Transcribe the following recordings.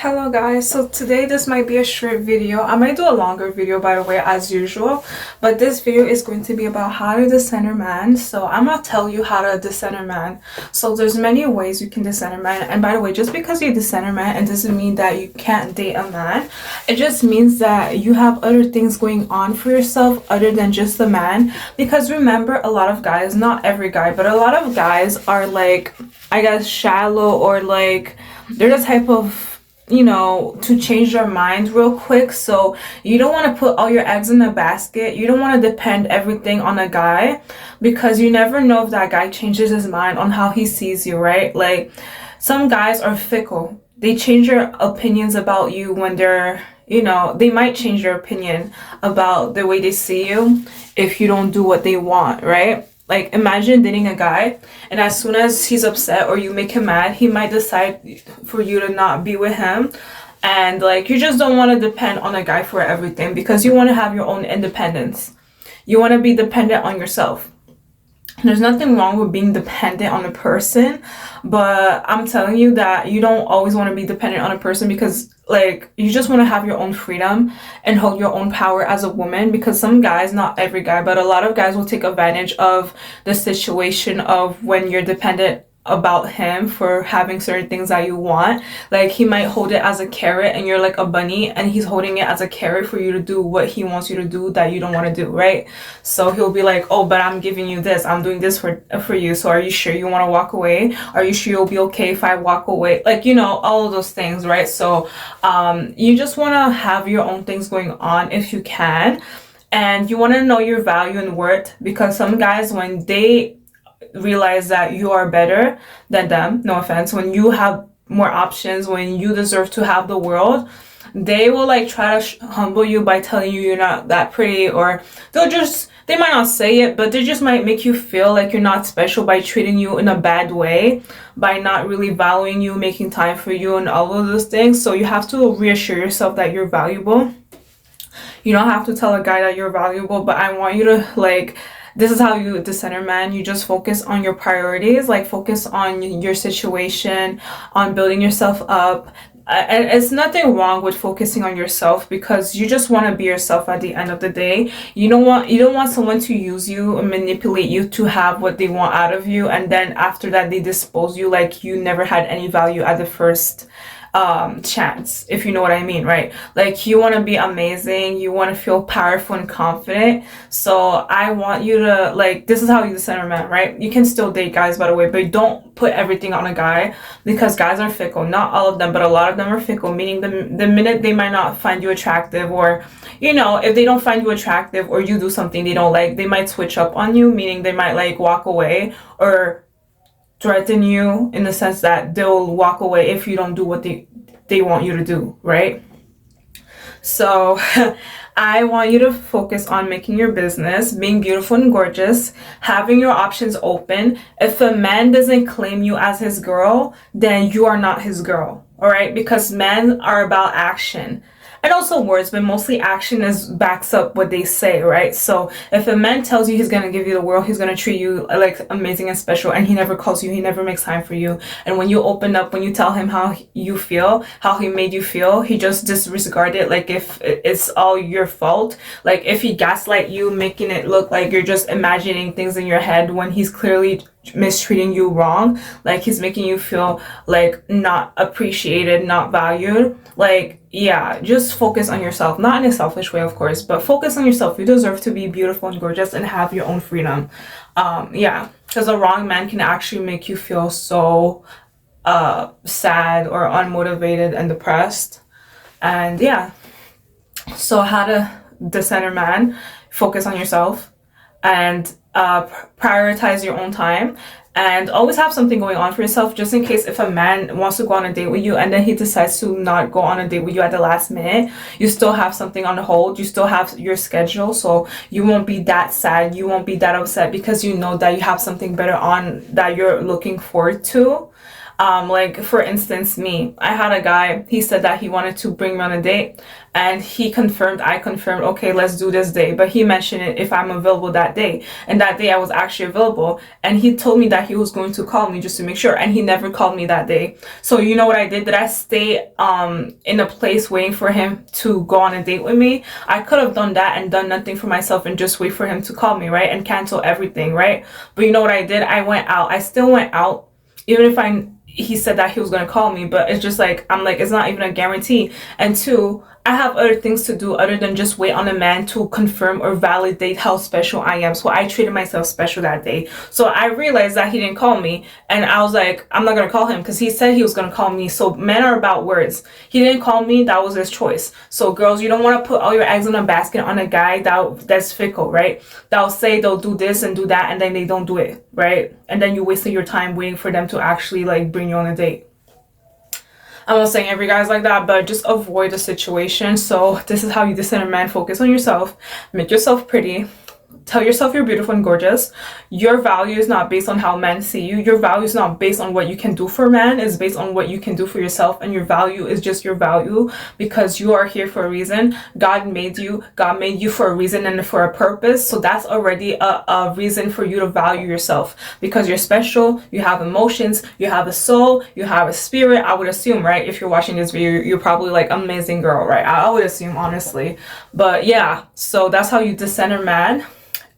Hello guys, so today this might be a short video. I might do a longer video by the way as usual, but this video is going to be about how to decenter man. So I'm gonna tell you how to decenter man. So there's many ways you can decenter man, and by the way, just because you decenter man, it doesn't mean that you can't date a man. It just means that you have other things going on for yourself other than just the man. Because remember, a lot of guys, not every guy, but a lot of guys are like, I guess, shallow, or like they're the type of, to change their mind real quick. So you don't want to put all your eggs in a basket. You don't want to depend everything on a guy, because you never know if that guy changes his mind on how he sees you, right? Like, some guys are fickle. They change their opinions about you when they might change their opinion about the way they see you if you don't do what they want, right? Like, imagine dating a guy, and as soon as he's upset or you make him mad, he might decide for you to not be with him. And like, you just don't want to depend on a guy for everything, because you want to have your own independence. You want to be dependent on yourself. There's nothing wrong with being dependent on a person, but I'm telling you that you don't always want to be dependent on a person, because like, you just want to have your own freedom and hold your own power as a woman. Because some guys, not every guy, but a lot of guys will take advantage of the situation of when you're dependent about him for having certain things that you want. Like, he might hold it as a carrot and you're like a bunny, and he's holding it as a carrot for you to do what he wants you to do that you don't want to do, right? So he'll be like, oh, but I'm giving you this, I'm doing this for you, so are you sure you want to walk away? Are you sure you'll be okay if I walk away? Like, all of those things, right? So you just want to have your own things going on if you can, and you want to know your value and worth. Because some guys, when they realize that you are better than them, no offense, when you have more options, when you deserve to have the world, they will like try to humble you by telling you you're not that pretty, or they might not say it, but they just might make you feel like you're not special by treating you in a bad way, by not really valuing you, making time for you, and all of those things. So you have to reassure yourself that you're valuable. You don't have to tell a guy that you're valuable, but I want you to, like, this is how you decenter man. You just focus on your priorities, like focus on your situation, on building yourself up. And it's nothing wrong with focusing on yourself, because you just want to be yourself at the end of the day. You don't want someone to use you and manipulate you to have what they want out of you, and then after that they dispose you like you never had any value at the first chance, if you know what I mean, right? Like, you want to be amazing, you want to feel powerful and confident. So I want you to, like, this is how you decenter man, right? You can still date guys, by the way, but don't put everything on a guy, because guys are fickle. Not all of them, but a lot of them are fickle, meaning the minute they might not find you attractive, or if they don't find you attractive or you do something they don't like, they might switch up on you, meaning they might like walk away or threaten you, in the sense that they'll walk away if you don't do what they want you to do, right? So I want you to focus on making your business, being beautiful and gorgeous, having your options open. If a man doesn't claim you as his girl, then you are not his girl, all right? Because men are about action. And also words, but mostly action backs up what they say, right? So if a man tells you he's gonna give you the world, he's gonna treat you like amazing and special, and he never calls you, he never makes time for you, and when you open up, when you tell him how you feel, how he made you feel, he just disregards it like if it's all your fault. Like, if he gaslight you, making it look like you're just imagining things in your head when he's clearly mistreating you wrong, like he's making you feel like not appreciated, not valued. Like, yeah, just focus on yourself, not in a selfish way, of course, but focus on yourself. You deserve to be beautiful and gorgeous and have your own freedom. Yeah, because a wrong man can actually make you feel so sad or unmotivated and depressed. And yeah, so how to decenter man: focus on yourself, and prioritize your own time, and always have something going on for yourself, just in case if a man wants to go on a date with you and then he decides to not go on a date with you at the last minute, you still have something on hold, you still have your schedule, so you won't be that sad, you won't be that upset, because you know that you have something better on that you're looking forward to. Like for instance, me, I had a guy, he said that he wanted to bring me on a date, and he confirmed, I confirmed, okay, let's do this day, but he mentioned it if I'm available that day, and that day I was actually available, and he told me that he was going to call me just to make sure, and he never called me that day. So you know what I did? Did I stay in a place waiting for him to go on a date with me? I could have done that and done nothing for myself and just wait for him to call me, right, and cancel everything, right? But you know what I did? I went out. I still went out, even if he said that he was going to call me, but it's just like, I'm like, it's not even a guarantee. And two, I have other things to do other than just wait on a man to confirm or validate how special I am. So I treated myself special that day. So I realized that he didn't call me, and I was like, I'm not going to call him because he said he was going to call me. So men are about words. He didn't call me. That was his choice. So girls, you don't want to put all your eggs in a basket on a guy that's fickle, right? That'll say they'll do this and do that, and then they don't do it, right? And then you wasted your time waiting for them to actually like bring you on a date. I'm not saying every guy's like that, but just avoid the situation. So this is how you decide a man. Focus on yourself, make yourself pretty, tell yourself you're beautiful and gorgeous. Your value is not based on how men see you. Your value is not based on what you can do for men. It's based on what you can do for yourself, and your value is just your value because you are here for a reason. God made you for a reason and for a purpose. So that's already a reason for you to value yourself, because you're special, you have emotions, you have a soul, you have a spirit. I would assume, right? If you're watching this video, you're probably like, amazing girl, right? I would assume, honestly. But yeah, so that's how you decenter man.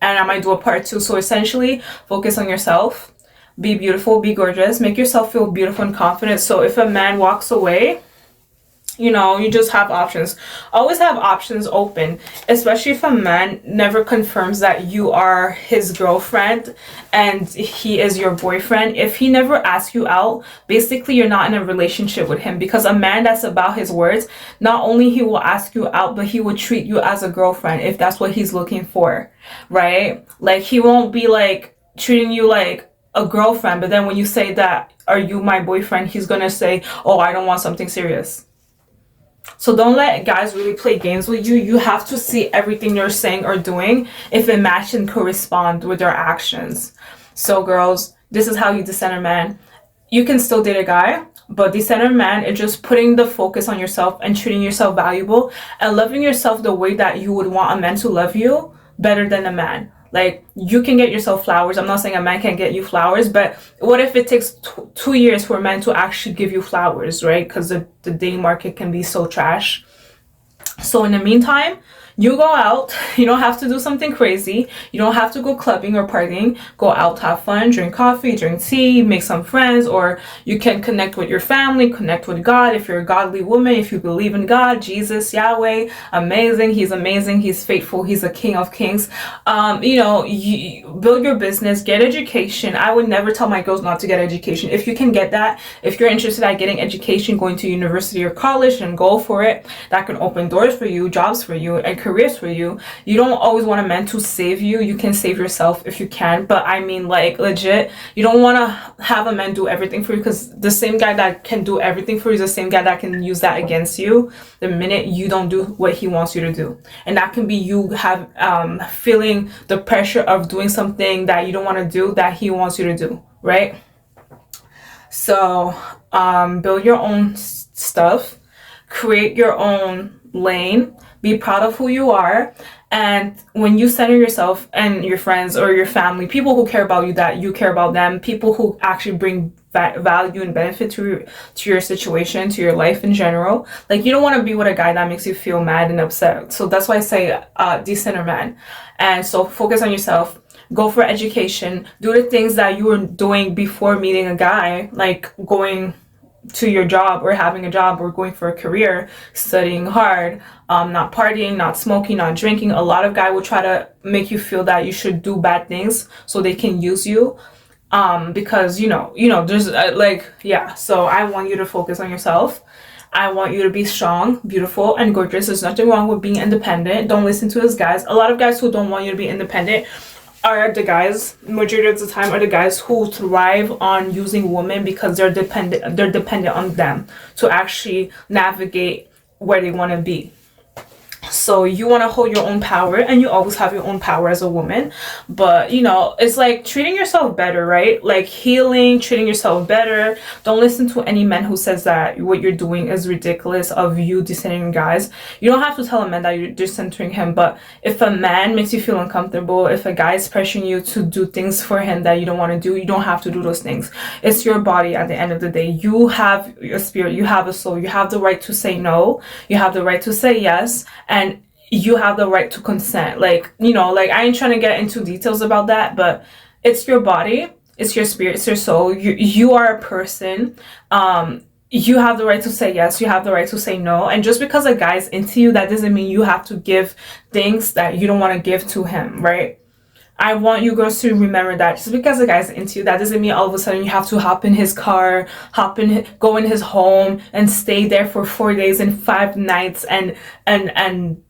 And I might do a part 2. So essentially, focus on yourself, be beautiful, be gorgeous, make yourself feel beautiful and confident. So if a man walks away, you know, you just have options. Always have options open, especially if a man never confirms that you are his girlfriend and he is your boyfriend. If he never asks you out, basically you're not in a relationship with him, because a man that's about his words, not only he will ask you out, but he will treat you as a girlfriend if that's what he's looking for, right? Like, he won't be like treating you like a girlfriend, but then when you say that, are you my boyfriend, he's gonna say, oh, I don't want something serious. So don't let guys really play games with you. You have to see everything you're saying or doing if it matches and corresponds with their actions. So girls, this is how you decenter man. You can still date a guy, but decenter man is just putting the focus on yourself and treating yourself valuable and loving yourself the way that you would want a man to love you better than a man. Like, you can get yourself flowers. I'm not saying a man can't get you flowers, but what if it takes 2 years for a man to actually give you flowers, right? Because the dating market can be so trash. So in the meantime, you go out. You don't have to do something crazy. You don't have to go clubbing or partying. Go out, have fun, drink coffee, drink tea, make some friends, or you can connect with your family, connect with God. If you're a godly woman, if you believe in God, Jesus, Yahweh, amazing. He's faithful. He's a King of Kings. You know, you build your business, get education. I would never tell my girls not to get education. If you can get that, if you're interested in getting education, going to university or college, and go for it. That can open doors for you, jobs for you, and careers for you. You don't always want a man to save you. You can save yourself if you can, but I mean, like, legit, you don't want to have a man do everything for you, because the same guy that can do everything for you is the same guy that can use that against you the minute you don't do what he wants you to do. And that can be you have feeling the pressure of doing something that you don't want to do that he wants you to do, right? So build your own stuff, create your own lane, be proud of who you are, and when you center yourself and your friends or your family, people who care about you, that you care about them, people who actually bring value and benefit to your situation, to your life in general. Like, you don't want to be with a guy that makes you feel mad and upset. So that's why I say decenter man. And so focus on yourself, go for education, do the things that you were doing before meeting a guy, like going to your job or having a job or going for a career, studying hard, not partying, not smoking, not drinking. A lot of guys will try to make you feel that you should do bad things so they can use you, because you know there's so I want you to focus on yourself. I want you to be strong, beautiful, and gorgeous. There's nothing wrong with being independent. Don't listen to those guys. A lot of guys who don't want you to be independent are the guys, majority of the time, are the guys who thrive on using women because they're dependent on them to actually navigate where they want to be. So you want to hold your own power, and you always have your own power as a woman. But you know, it's like treating yourself better, right? Like healing, treating yourself better. Don't listen to any man who says that what you're doing is ridiculous, of you decentering guys. You don't have to tell a man that you're decentering him, but if a man makes you feel uncomfortable, if a guy is pressuring you to do things for him that you don't want to do, you don't have to do those things. It's your body at the end of the day. You have a spirit, you have a soul, you have the right to say no, you have the right to say yes, and you have the right to consent. Like, you know, like I ain't trying to get into details about that, but it's your body, it's your spirit, it's your soul. You are a person. You have the right to say yes, you have the right to say no. And just because a guy's into you, that doesn't mean you have to give things that you don't want to give to him, right? I want you girls to remember that just because a guy's into you, that doesn't mean all of a sudden you have to hop in his car, go in his home and stay there for 4 days and 5 nights and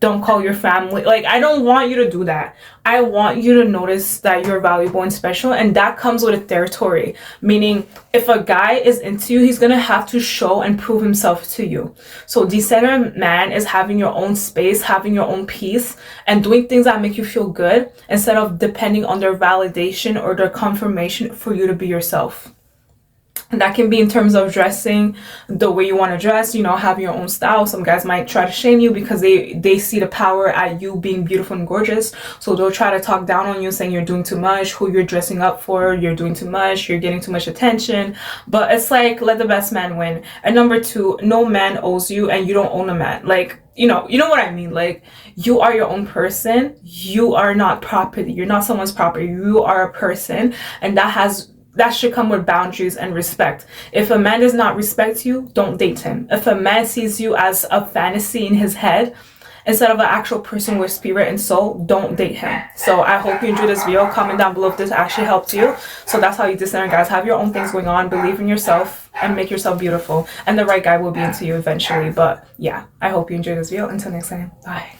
don't call your family. Like, I don't want you to do that. I want you to notice that you're valuable and special, and that comes with a territory. Meaning, if a guy is into you, he's gonna have to show and prove himself to you. So decenter man is having your own space, having your own peace, and doing things that make you feel good instead of depending on their validation or their confirmation for you to be yourself. And that can be in terms of dressing the way you want to dress, you know, have your own style. Some guys might try to shame you because they see the power at you being beautiful and gorgeous. So they'll try to talk down on you, saying you're doing too much, who you're dressing up for, you're doing too much, you're getting too much attention. But it's like, let the best man win. And number 2, no man owes you, and you don't own a man. Like, you know what I mean? Like, you are your own person. You are not property. You're not someone's property. You are a person, and that should come with boundaries and respect. If a man does not respect you, don't date him. If a man sees you as a fantasy in his head instead of an actual person with spirit and soul, don't date him. So I hope you enjoyed this video. Comment down below if this actually helped you. So that's how you decenter, guys. Have your own things going on. Believe in yourself and make yourself beautiful. And the right guy will be into you eventually. But yeah, I hope you enjoyed this video. Until next time, bye.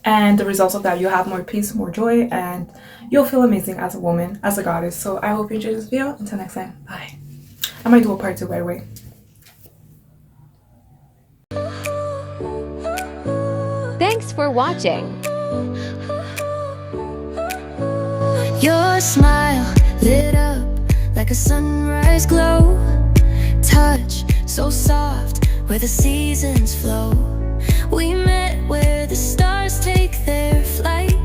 And the results of that, you'll have more peace, more joy, and you'll feel amazing as a woman, as a goddess. So I hope you enjoyed this video. Until next time, bye. I might do a part 2, by the way. Thanks for watching. Your smile lit up like a sunrise glow. Touch so soft where the seasons flow. We met where the stars take their flight.